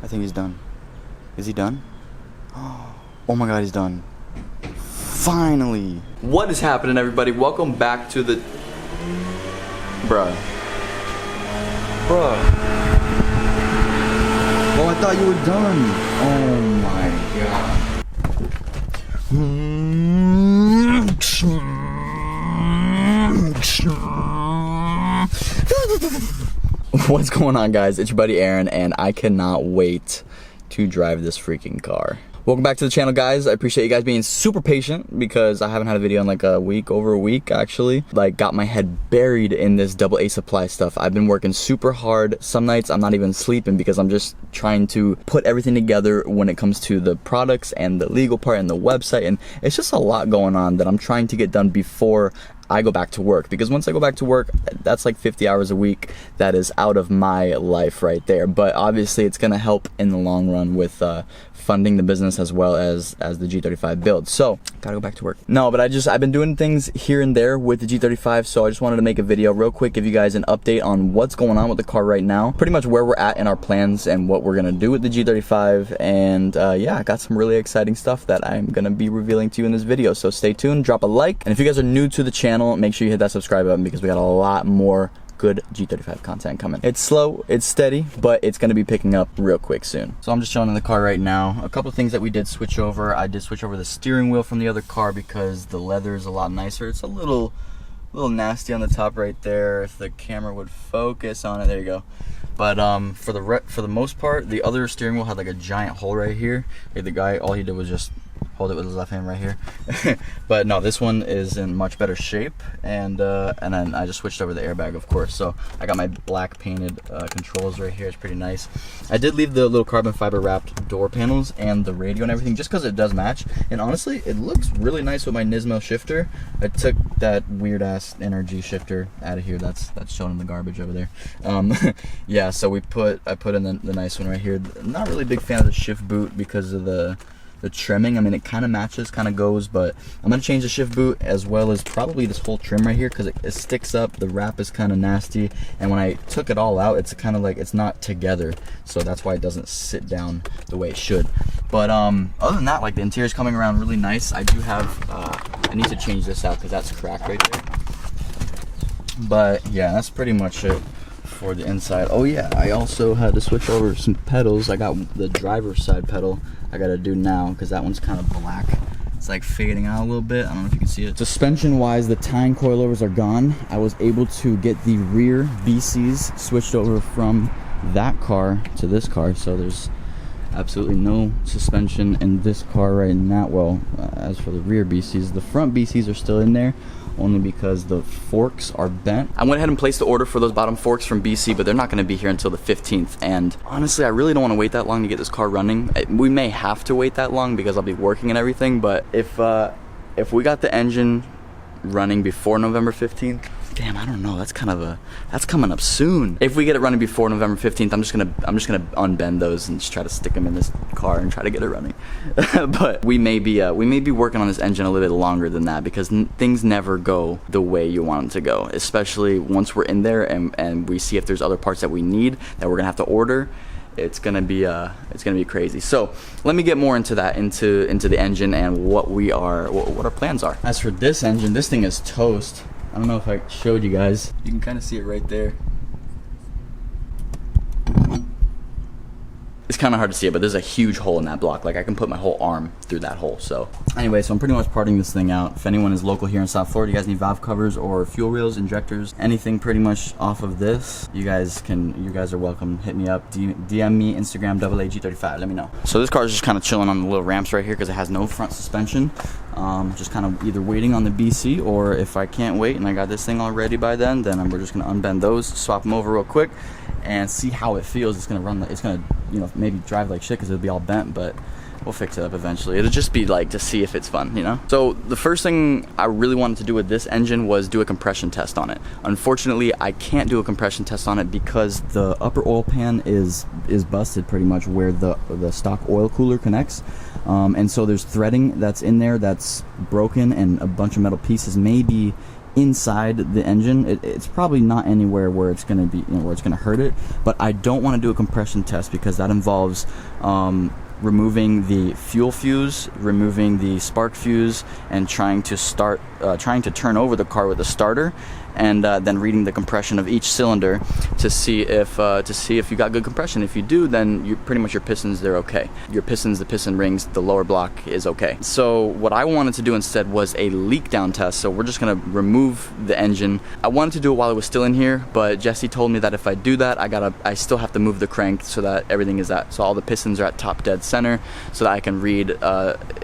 I think he's done. Is he done? Oh my god, he's done. Finally! What is happening, everybody? Welcome back to the... Bruh. Oh, I thought you were done. Oh my god. What's going on, guys? It's your buddy Aaron, and I cannot wait to drive this freaking car. Welcome back to the channel, guys. I appreciate you guys being super patient because I haven't had a video in like a week, over a week actually. Like, got my head buried in this DoubleASupply stuff. I've been working super hard. Some nights I'm not even sleeping because I'm just trying to put everything together when it comes to the products and the legal part and the website, and it's just a lot going on that I'm trying to get done before I go back to work, because once I go back to work, that's like 50 hours a week that is out of my life right there. But obviously it's gonna help in the long run with funding the business as well as the G35 build. So gotta go back to work. No, but I've been doing things here and there with the G35, so I just wanted to make a video real quick, give you guys an update on what's going on with the car right now, pretty much where we're at in our plans and what we're gonna do with the G35. And yeah, I got some really exciting stuff that I'm gonna be revealing to you in this video, so stay tuned, drop a like, and if you guys are new to the channel, make sure you hit that subscribe button because we got a lot more good G35 content coming. It's slow, it's steady, but it's gonna be picking up real quick soon. So I'm just chilling in the car right now. A couple of things that we did switch over. I did switch over the steering wheel from the other car because the leather is a lot nicer. It's a little nasty on the top right there. If the camera would focus on it, there you go. But for the most part, the other steering wheel had like a giant hole right here. Like, the guy, all he did was just hold it with his left hand right here. But no, this one is in much better shape, and then I just switched over the airbag, of course. So I got my black painted controls right here. It's pretty nice. I did leave the little carbon fiber wrapped door panels and the radio and everything just because it does match, and honestly it looks really nice with my Nismo shifter. I took that weird ass NRG shifter out of here. That's shown in the garbage over there. Yeah, so I put in the nice one right here. Not really a big fan of the shift boot because of the trimming. I mean, it kind of matches, kind of goes, but I'm gonna change the shift boot as well as probably this whole trim right here because it sticks up. The wrap is kind of nasty, and when I took it all out, it's kind of like it's not together, so that's why it doesn't sit down the way it should. But other than that, like, the interior's coming around really nice. I do have I need to change this out because that's cracked right there. But yeah, that's pretty much it for the inside. Oh yeah, I also had to switch over some pedals. I got the driver's side pedal I gotta do now because that one's kind of black. It's like fading out a little bit. I don't know if you can see it. Suspension wise, the tying coilovers are gone. I was able to get the rear BCs switched over from that car to this car, so there's absolutely no suspension in this car right now. Well, as for the rear BCs, the front BCs are still in there, only because the forks are bent. I went ahead and placed the order for those bottom forks from BC, but they're not gonna be here until the 15th. And honestly, I really don't wanna wait that long to get this car running. We may have to wait that long because I'll be working and everything, but if we got the engine running before November 15th, damn, I don't know, that's coming up soon. If we get it running before November 15th, I'm just gonna unbend those and just try to stick them in this car and try to get it running. But we may be working on this engine a little bit longer than that because things never go the way you want them to go, especially once we're in there and we see if there's other parts that we need that we're gonna have to order. It's gonna be crazy. So let me get more into that, into the engine and what our plans are. As for this engine, this thing is toast. I don't know if I showed you guys. You can kind of see it right there. It's kind of hard to see it, but there's a huge hole in that block. Like, I can put my whole arm through that hole. So anyway, so I'm pretty much parting this thing out. If anyone is local here in South Florida, you guys need valve covers or fuel rails, injectors, anything pretty much off of this, you guys are welcome. Hit me up, DM me, Instagram, DoubleAG35, let me know. So this car is just kind of chilling on the little ramps right here because it has no front suspension. Just kind of either waiting on the BC, or if I can't wait and I got this thing all ready by then we're just gonna unbend those, swap them over real quick, and see how it feels. It's gonna you know, maybe drive like shit because it'll be all bent, but we'll fix it up eventually. It'll just be like to see if it's fun, you know? So the first thing I really wanted to do with this engine was do a compression test on it. Unfortunately, I can't do a compression test on it because the upper oil pan is busted pretty much where the stock oil cooler connects. And so there's threading that's in there that's broken, and a bunch of metal pieces may be inside the engine. It's probably not anywhere where it's gonna be, where it's gonna hurt it, but I don't want to do a compression test because that involves removing the fuel fuse, removing the spark fuse, and trying to turn over the car with a starter, and then reading the compression of each cylinder to see if you got good compression. If you do, then pretty much your pistons, they're okay. Your pistons, the piston rings, the lower block is okay. So what I wanted to do instead was a leak down test. So we're just gonna remove the engine. I wanted to do it while it was still in here, but Jesse told me that if I do that, I still have to move the crank so that everything is so all the pistons are at top dead center, so that I can read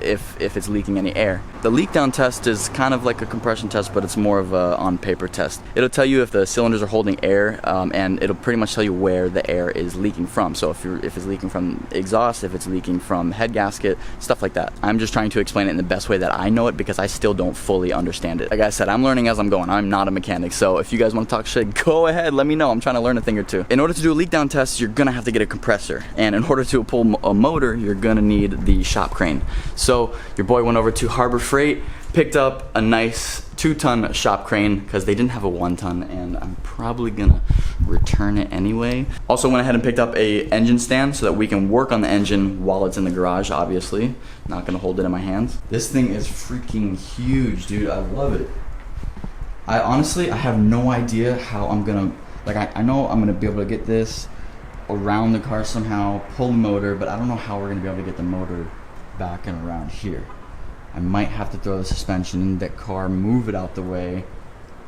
if it's leaking any air. The leak down test is kind of like a compression test, but it's more of a on paper test. It'll tell you if the cylinders are holding air, and it'll pretty much tell you where the air is leaking from. So if it's leaking from exhaust, if it's leaking from head gasket, stuff like that. I'm just trying to explain it in the best way that I know it, because I still don't fully understand it. Like I said, I'm learning as I'm going. I'm not a mechanic, so if you guys want to talk shit, go ahead, let me know. I'm trying to learn a thing or two. In order to do a leak down test, you're gonna have to get a compressor, and in order to pull a motor, you're gonna need the shop crane. So your boy went over to Harbor Freight, picked up a nice 2-ton shop crane because they didn't have a 1-ton, and I'm probably gonna return it anyway. Also went ahead and picked up a engine stand so that we can work on the engine while it's in the garage, obviously. Not gonna hold it in my hands. This thing is freaking huge, dude. I love it. I honestly have no idea how I'm gonna, I know I'm gonna be able to get this around the car somehow, pull the motor, but I don't know how we're gonna be able to get the motor back and around here. I might have to throw the suspension in that car, move it out the way,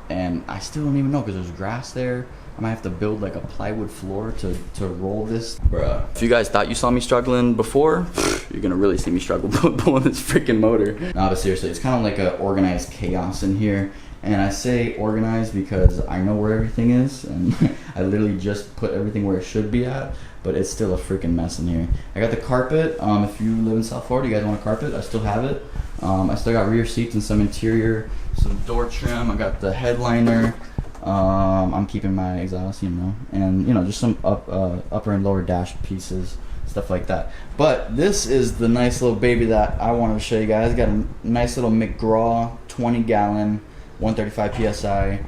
and I still don't even know because there's grass there. I might have to build like a plywood floor to roll this. Bruh. If you guys thought you saw me struggling before, you're gonna really see me struggle pulling this freaking motor. No, but seriously, it's kind of like a organized chaos in here. And I say organized because I know where everything is, and I literally just put everything where it should be at, but it's still a freaking mess in here. I got the carpet. If you live in South Florida, you guys want a carpet, I still have it. I still got rear seats and some interior, some door trim. I got the headliner. I'm keeping my exhaust, and just some upper and lower dash pieces, stuff like that. But this is the nice little baby that I wanted to show you guys. Got a nice little McGraw 20-gallon 135 psi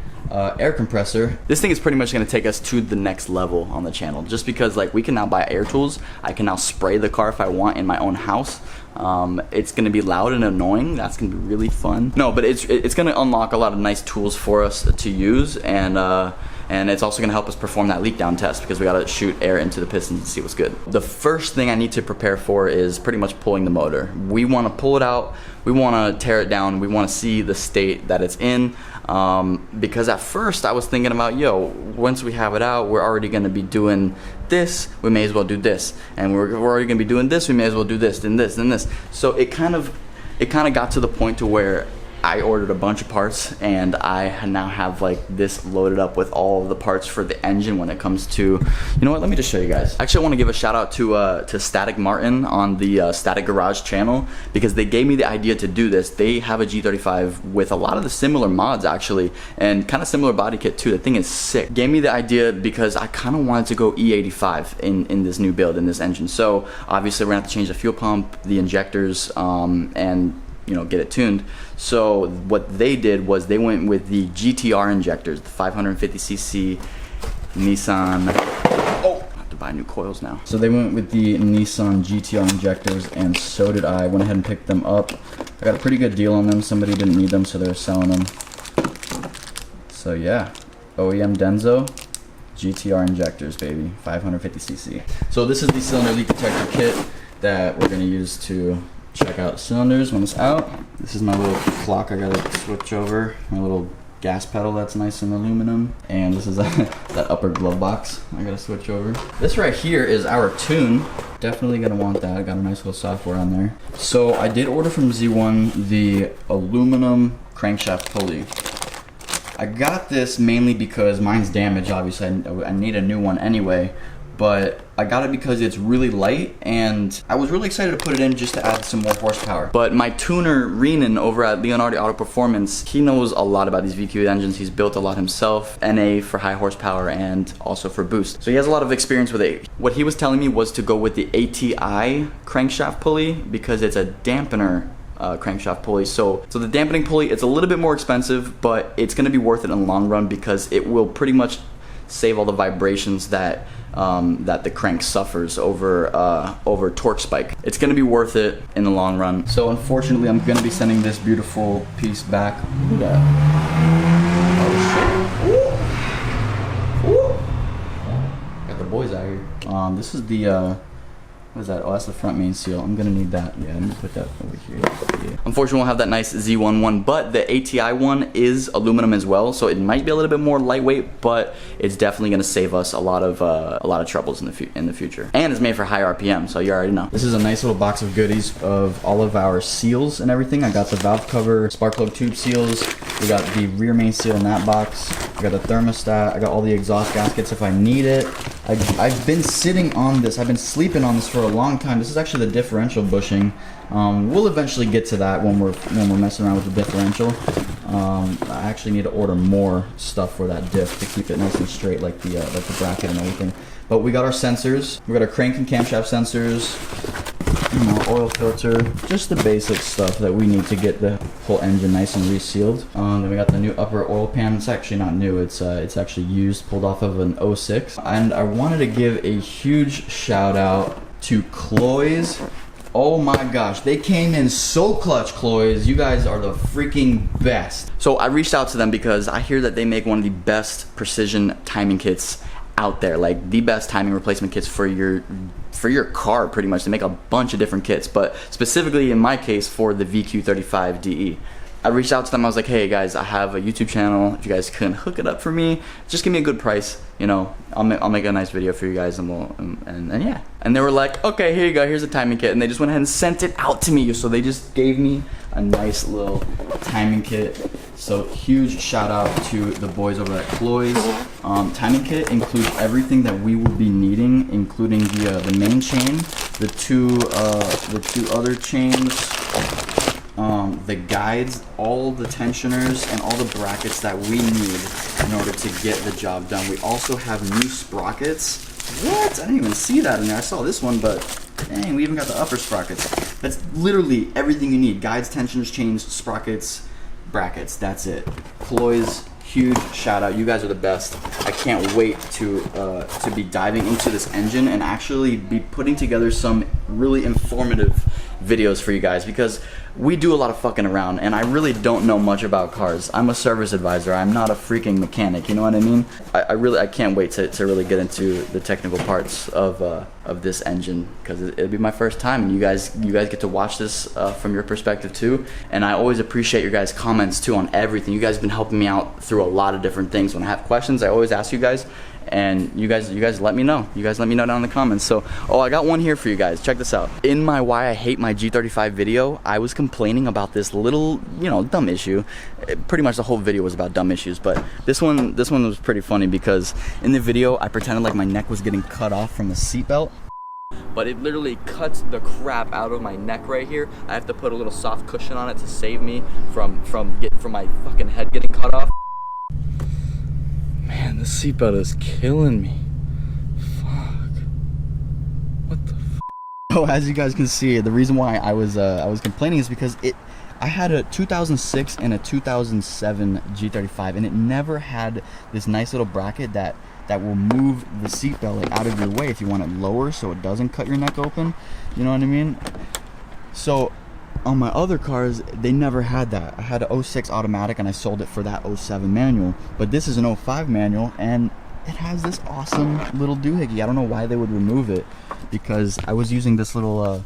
air compressor. This thing is pretty much going to take us to the next level on the channel, just because we can now buy air tools. I can now spray the car if I want in my own house. It's going to be loud and annoying. That's going to be really fun. No, but it's going to unlock a lot of nice tools for us to use, and it's also going to help us perform that leak down test, because we got to shoot air into the pistons and see what's good. The first thing I need to prepare for is pretty much pulling the motor. We want to pull it out. We want to tear it down. We want to see the state that it's in, because at first I was thinking about, once we have it out, we're already going to be doing this, we may as well do this, and we're already going to be doing this, we may as well do this, then this, then this. So it kind of got to the point to where I ordered a bunch of parts, and I now have this loaded up with all of the parts for the engine when it comes to, you know what, let me just show you guys. Actually, I want to give a shout out to Static Martin on the Static Garage channel, because they gave me the idea to do this. They have a G35 with a lot of the similar mods actually, and kind of similar body kit too. The thing is sick. Gave me the idea because I kind of wanted to go E85 in this new build, in this engine. So obviously we're gonna have to change the fuel pump, the injectors, and get it tuned. So what they did was they went with the GTR injectors, the 550cc Nissan. Oh, I have to buy new coils now. So they went with the Nissan GTR injectors, and so did I. Went ahead and picked them up. I got a pretty good deal on them. Somebody didn't need them, so they're selling them. So yeah, OEM Denso GTR injectors, baby, 550cc. So this is the cylinder leak detector kit that we're gonna use to check out cylinders when it's out. This is my little clock I gotta switch over. My little gas pedal that's nice in aluminum. And this is that upper glove box I gotta switch over. This right here is our tune. Definitely gonna want that. I got a nice little software on there. So I did order from Z1 the aluminum crankshaft pulley. I got this mainly because mine's damaged, obviously. I need a new one anyway. But I got it because it's really light, and I was really excited to put it in just to add some more horsepower. But my tuner, Renan, over at Leonardo Auto Performance, he knows a lot about these VQ engines. He's built a lot himself, NA for high horsepower and also for boost. So he has a lot of experience with it. What he was telling me was to go with the ATI crankshaft pulley because it's a dampener crankshaft pulley. So the dampening pulley, it's a little bit more expensive, but it's gonna be worth it in the long run because it will pretty much save all the vibrations that that the crank suffers over torque spike. It's gonna be worth it in the long run. So unfortunately, I'm gonna be sending this beautiful piece back. Look at that. Oh shit. Ooh. Ooh. Got the boys out here. This is the what is that? Oh, that's the front main seal. I'm gonna need that. Yeah, let me put that over here. Yeah. Unfortunately, we'll have that nice Z11, but the ATI one is aluminum as well, so it might be a little bit more lightweight, but it's definitely gonna save us a lot of troubles in the future. And it's made for high RPM, so you already know. This is a nice little box of goodies of all of our seals and everything. I got the valve cover, spark plug tube seals. We got the rear main seal in that box. I got the thermostat. I got all the exhaust gaskets if I need it. I've been sitting on this. I've been sleeping on this for a long time. This is actually the differential bushing. We'll eventually get to that when we're messing around with the differential. I actually need to order more stuff for that diff to keep it nice and straight, like the bracket and everything. But we got our sensors. We got our crank and camshaft sensors. Oil filter, just the basic stuff that we need to get the whole engine nice and resealed. Then we got the new upper oil pan. It's actually not new, it's actually used, pulled off of an 06. And I wanted to give a huge shout out to Cloys. Oh my gosh, they came in so clutch, Cloys. You guys are the freaking best. So I reached out to them because I hear that they make one of the best precision timing kits out there, like the best timing replacement kits for your car. Pretty much, they make a bunch of different kits, but specifically in my case for the VQ35DE. I reached out to them. I was like, hey guys, I have a YouTube channel. If you guys can hook it up for me, just give me a good price, you know, I'll make a nice video for you guys, and we'll and yeah. And they were like, okay, here you go, here's a timing kit, and they just went ahead and sent it out to me. So they just gave me a nice little timing kit. So huge shout out to the boys over at Cloys. Timing kit includes everything that we will be needing, including the main chain, the two other chains, the guides, all the tensioners, and all the brackets that we need in order to get the job done. We also have new sprockets. What? I didn't even see that in there. I saw this one, but dang, we even got the upper sprockets. That's literally everything you need. Guides, tensioners, chains, sprockets, brackets. That's it. Cloys, huge shout out. You guys are the best. I can't wait to be diving into this engine and actually be putting together some really informative videos for you guys, because we do a lot of fucking around and I really don't know much about cars. I'm a service advisor. I'm not a freaking mechanic, you know what I mean? I can't wait to really get into the technical parts of this engine, because it'll be my first time, and you guys get to watch this from your perspective too. And I always appreciate your guys' comments too on everything. You guys have been helping me out through a lot of different things. When I have questions, I always ask you guys, and you guys let me know. You guys let me know down in the comments. So, oh, I got one here for you guys. Check this out. In my why I hate my G35 video, I was complaining about this little, you know, dumb issue. Pretty much the whole video was about dumb issues, but this one was pretty funny, because in the video I pretended like my neck was getting cut off from the seatbelt, but it literally cuts the crap out of my neck right here. I have to put a little soft cushion on it to save me from my fucking head getting cut off. Man, this seatbelt is killing me. Fuck. What the f? Oh, as you guys can see, the reason why I was complaining is because I had a 2006 and a 2007 G35, and it never had this nice little bracket that will move the seatbelt like out of your way if you want it lower, so it doesn't cut your neck open. You know what I mean? So on my other cars, they never had that. I had an 06 automatic and I sold it for that 07 manual, but this is an 05 manual and it has this awesome little doohickey. I don't know why they would remove it, because I was using this little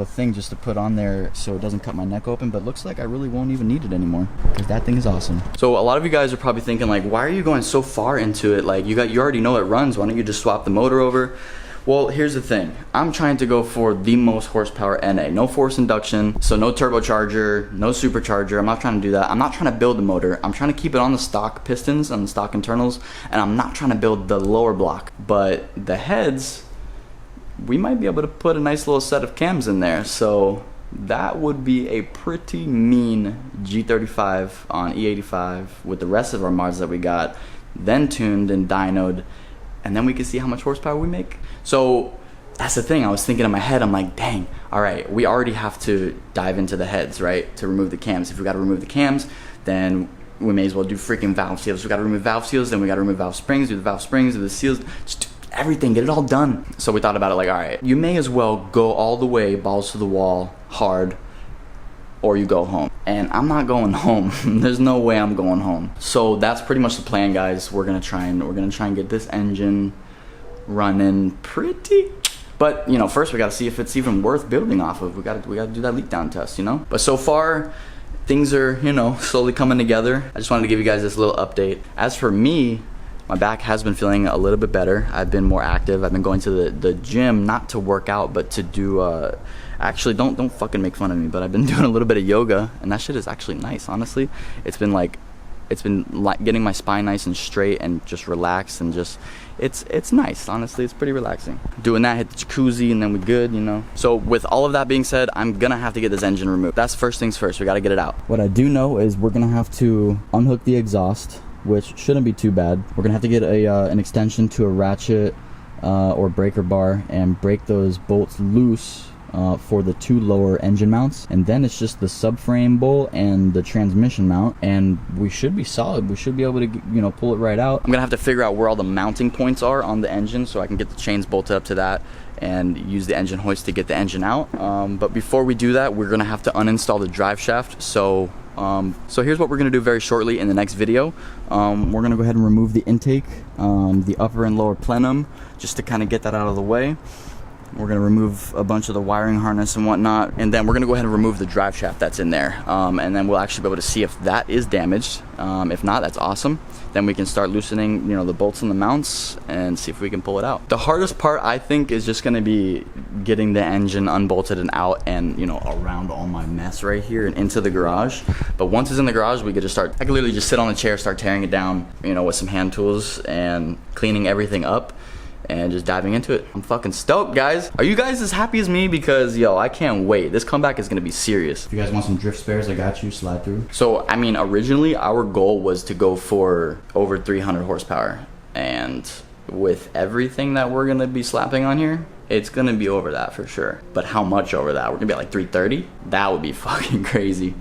thing just to put on there so it doesn't cut my neck open, but it looks like I really won't even need it anymore, because that thing is awesome. So a lot of you guys are probably thinking like, why are you going so far into it? Like you already know it runs, why don't you just swap the motor over? Well, here's the thing. I'm trying to go for the most horsepower NA. No forced induction, so no turbocharger, no supercharger. I'm not trying to do that. I'm not trying to build the motor. I'm trying to keep it on the stock pistons, on the stock internals, and I'm not trying to build the lower block. But the heads, we might be able to put a nice little set of cams in there. So that would be a pretty mean G35 on E85 with the rest of our mods that we got, then tuned and dynoed, and then we can see how much horsepower we make. So that's the thing. I was thinking in my head, I'm like, dang, all right, we already have to dive into the heads, right, to remove the cams. If we got to remove the cams, then we may as well do freaking valve seals. We got to remove valve seals, then we got to remove valve springs, do the valve springs, do the seals, just everything, get it all done. So we thought about it like, all right, you may as well go all the way, balls to the wall, hard, or you go home. And I'm not going home. There's no way I'm going home. So that's pretty much the plan, guys. We're gonna try and get this engine running pretty. But you know, first we gotta see if it's even worth building off of. We gotta do that leak down test, you know. But so far, things are, you know, slowly coming together. I just wanted to give you guys this little update. As for me, my back has been feeling a little bit better. I've been more active. I've been going to the gym, not to work out, but to do, actually, don't fucking make fun of me, but I've been doing a little bit of yoga, and that shit is actually nice, honestly. It's been like getting my spine nice and straight and just relaxed, and just, it's nice, honestly. It's pretty relaxing. Doing that, hit the jacuzzi, and then we're good, you know. So with all of that being said, I'm gonna have to get this engine removed. That's first things first. We gotta get it out. What I do know is we're gonna have to unhook the exhaust, which shouldn't be too bad. We're gonna have to get an extension to a ratchet or breaker bar and break those bolts loose for the 2 lower engine mounts, and then it's just the subframe bolt and the transmission mount, and we should be solid. We should be able to, you know, pull it right out. I'm gonna have to figure out where all the mounting points are on the engine so I can get the chains bolted up to that and use the engine hoist to get the engine out. But before we do that, we're gonna have to uninstall the drive shaft. So here's what we're gonna do very shortly in the next video. We're gonna go ahead and remove the intake, the upper and lower plenum, just to kind of get that out of the way. We're gonna remove a bunch of the wiring harness and whatnot, and then we're gonna go ahead and remove the drive shaft that's in there, and then we'll actually be able to see if that is damaged. If not, that's awesome. Then we can start loosening, you know, the bolts and the mounts and see if we can pull it out. The hardest part, I think, is just gonna be getting the engine unbolted and out, and, you know, around all my mess right here and into the garage. But once it's in the garage, we could just start, I could literally just sit on the chair, start tearing it down, you know, with some hand tools and cleaning everything up and just diving into it. I'm fucking stoked, guys. Are you guys as happy as me? Because, yo, I can't wait. This comeback is gonna be serious. If you guys want some drift spares, I got you, slide through. So, I mean, originally our goal was to go for over 300 horsepower. And with everything that we're gonna be slapping on here, it's gonna be over that for sure. But how much over that? We're gonna be at like 330? That would be fucking crazy.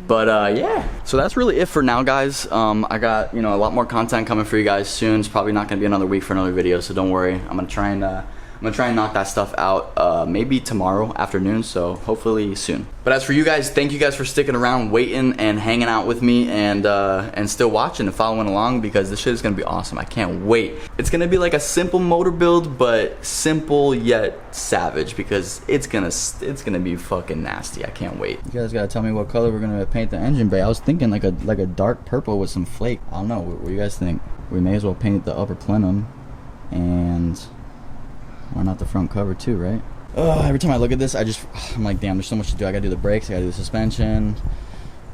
But yeah, so that's really it for now, guys. I got, you know, a lot more content coming for you guys soon. It's probably not gonna be another week for another video, so don't worry. I'm gonna try and knock that stuff out maybe tomorrow afternoon, so hopefully soon. But as for you guys, thank you guys for sticking around, waiting and hanging out with me, and still watching and following along, because this shit is gonna be awesome. I can't wait. It's gonna be like a simple motor build, but simple yet savage, because it's gonna be fucking nasty. I can't wait. You guys gotta tell me what color we're gonna paint the engine bay. I was thinking like a dark purple with some flake. I don't know. What do you guys think? We may as well paint the upper plenum, and why not the front cover too, right? Every time I look at this, I'm like, damn, there's so much to do. I gotta do the brakes, I gotta do the suspension.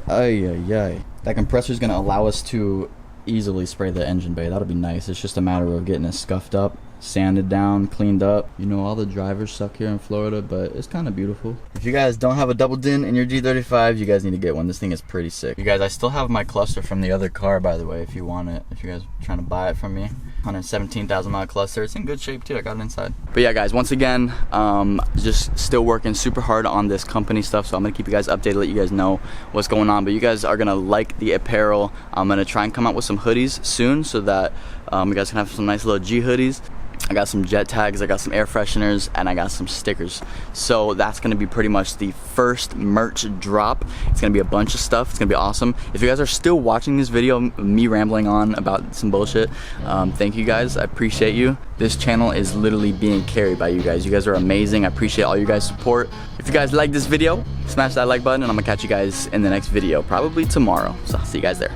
Ay. That compressor is gonna allow us to easily spray the engine bay. That'll be nice. It's just a matter of getting it scuffed up, sanded down, cleaned up. You know, all the drivers suck here in Florida, but it's kind of beautiful. If you guys don't have a double din in your G35, you guys need to get one. This thing is pretty sick. You guys, I still have my cluster from the other car, by the way, if you want it. If you guys are trying to buy it from me. 117,000 mile cluster. It's in good shape too. I got it inside. But yeah, guys, once again, just still working super hard on this company stuff, so I'm gonna keep you guys updated, let you guys know what's going on. But you guys are gonna like the apparel. I'm gonna try and come out with some hoodies soon, so that you guys can have some nice little G hoodies. I got some jet tags, I got some air fresheners, and I got some stickers. So that's gonna be pretty much the first merch drop. It's gonna be a bunch of stuff. It's gonna be awesome. If you guys are still watching this video, me rambling on about some bullshit, thank you guys. I appreciate you. This channel is literally being carried by you guys. You guys are amazing. I appreciate all you guys' support. If you guys like this video, smash that like button, and I'm gonna catch you guys in the next video, probably tomorrow. So I'll see you guys there.